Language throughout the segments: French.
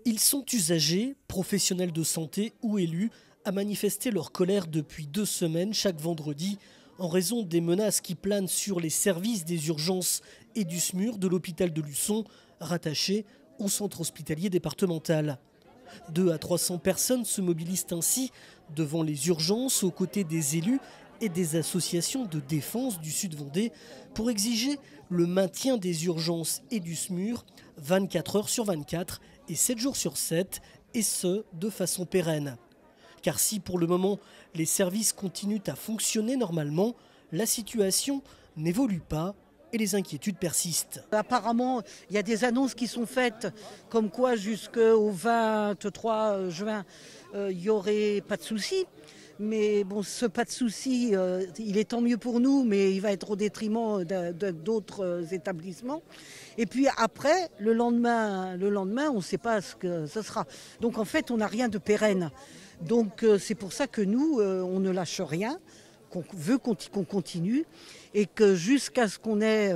Ils sont usagers, professionnels de santé ou élus à manifester leur colère depuis 2 semaines chaque vendredi en raison des menaces qui planent sur les services des urgences et du SMUR de l'hôpital de Luçon, rattaché au centre hospitalier départemental. 200 à 300 personnes se mobilisent ainsi devant les urgences aux côtés des élus et des associations de défense du Sud-Vendée pour exiger le maintien des urgences et du SMUR 24 heures sur 24 et 7 jours sur 7, et ce, de façon pérenne. Car si pour le moment les services continuent à fonctionner normalement, la situation n'évolue pas et les inquiétudes persistent. Apparemment, il y a des annonces qui sont faites comme quoi jusqu'au 23 juin, il n'y aurait pas de souci. Mais bon, ce pas de souci, il est tant mieux pour nous, mais il va être au détriment d'autres établissements. Et puis après, le lendemain, on ne sait pas ce que ce sera. Donc en fait, on n'a rien de pérenne. Donc c'est pour ça que nous, on ne lâche rien, qu'on veut qu'on continue et que jusqu'à ce qu'on ait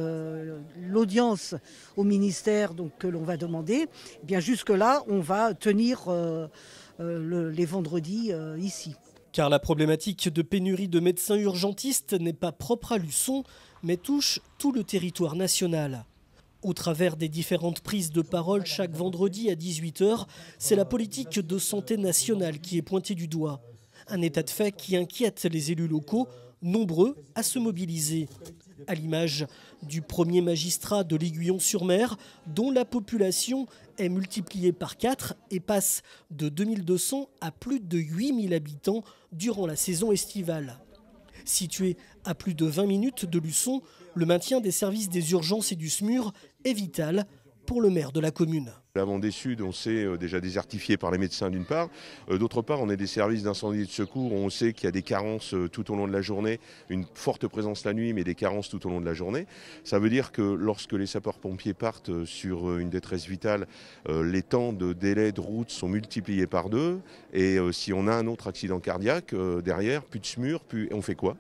l'audience au ministère donc, que l'on va demander, eh bien jusque-là, on va tenir les vendredis ici. Car la problématique de pénurie de médecins urgentistes n'est pas propre à Luçon, mais touche tout le territoire national. Au travers des différentes prises de parole chaque vendredi à 18 h, c'est la politique de santé nationale qui est pointée du doigt. Un état de fait qui inquiète les élus locaux, nombreux à se mobiliser. À l'image du premier magistrat de l'Aiguillon-sur-Mer, dont la population est multipliée par 4 et passe de 2200 à plus de 8000 habitants durant la saison estivale. Situé à plus de 20 minutes de Luçon, le maintien des services des urgences et du SMUR est vital pour le maire de la commune. La Vendée Sud, on sait déjà désertifié par les médecins d'une part. D'autre part, on est des services d'incendie et de secours où on sait qu'il y a des carences tout au long de la journée, une forte présence la nuit, mais des carences tout au long de la journée. Ça veut dire que lorsque les sapeurs-pompiers partent sur une détresse vitale, les temps de délai de route sont multipliés par 2. Et si on a un autre accident cardiaque derrière, plus de SMUR, on fait quoi ?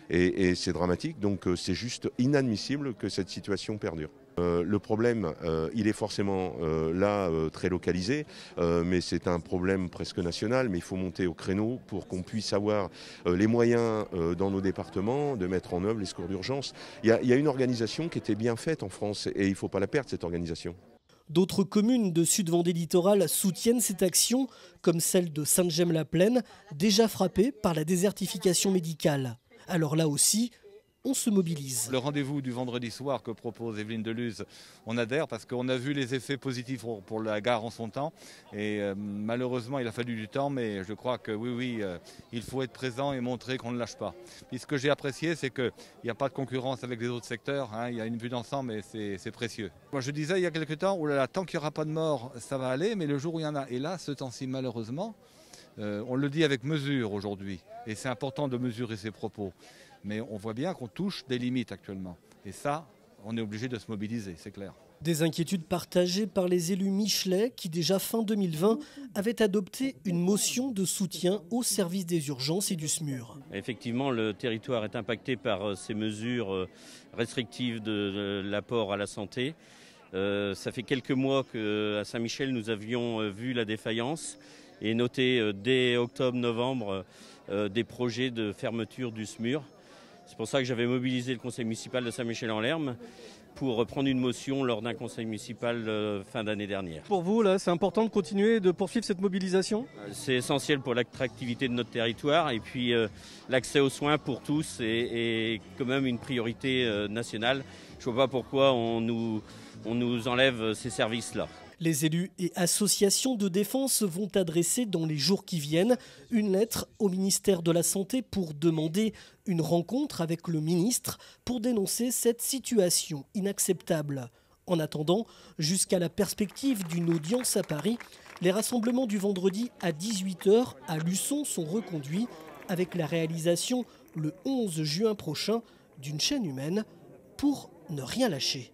Et c'est dramatique, donc c'est juste inadmissible que cette situation perdure. Le problème, il est forcément là très localisé, mais c'est un problème presque national. Mais il faut monter au créneau pour qu'on puisse avoir les moyens dans nos départements de mettre en œuvre les secours d'urgence. Il y a une organisation qui était bien faite en France et il ne faut pas la perdre, cette organisation. D'autres communes de Sud-Vendée littoral soutiennent cette action, comme celle de Sainte-Gemme-la-Plaine, déjà frappée par la désertification médicale. Alors là aussi, on se mobilise. Le rendez-vous du vendredi soir que propose Evelyne Deluz, on adhère parce qu'on a vu les effets positifs pour la gare en son temps. Et malheureusement, il a fallu du temps, mais je crois que oui, il faut être présent et montrer qu'on ne lâche pas. Puis ce que j'ai apprécié, c'est qu'il n'y a pas de concurrence avec les autres secteurs. Il y a une vue d'ensemble et c'est précieux. Moi, je disais il y a quelques temps, oh là là, tant qu'il n'y aura pas de mort, ça va aller, mais le jour où il y en a, et là, ce temps-ci, malheureusement, on le dit avec mesure aujourd'hui. Et c'est important de mesurer ses propos. Mais on voit bien qu'on touche des limites actuellement. Et ça, on est obligé de se mobiliser, c'est clair. Des inquiétudes partagées par les élus michelais qui, déjà fin 2020, avaient adopté une motion de soutien au service des urgences et du SMUR. Effectivement, le territoire est impacté par ces mesures restrictives de l'apport à la santé. Ça fait quelques mois qu'à Saint-Michel, nous avions vu la défaillance et noté dès octobre-novembre des projets de fermeture du SMUR. C'est pour ça que j'avais mobilisé le conseil municipal de Saint-Michel-en-Lerme pour prendre une motion lors d'un conseil municipal fin d'année dernière. Pour vous, là, c'est important de continuer, de poursuivre cette mobilisation ? C'est essentiel pour l'attractivité de notre territoire et puis l'accès aux soins pour tous est quand même une priorité nationale. Je ne vois pas pourquoi on nous enlève ces services-là. Les élus et associations de défense vont adresser dans les jours qui viennent une lettre au ministère de la Santé pour demander une rencontre avec le ministre pour dénoncer cette situation inacceptable. En attendant, jusqu'à la perspective d'une audience à Paris, les rassemblements du vendredi à 18 h à Luçon sont reconduits avec la réalisation le 11 juin prochain d'une chaîne humaine pour ne rien lâcher.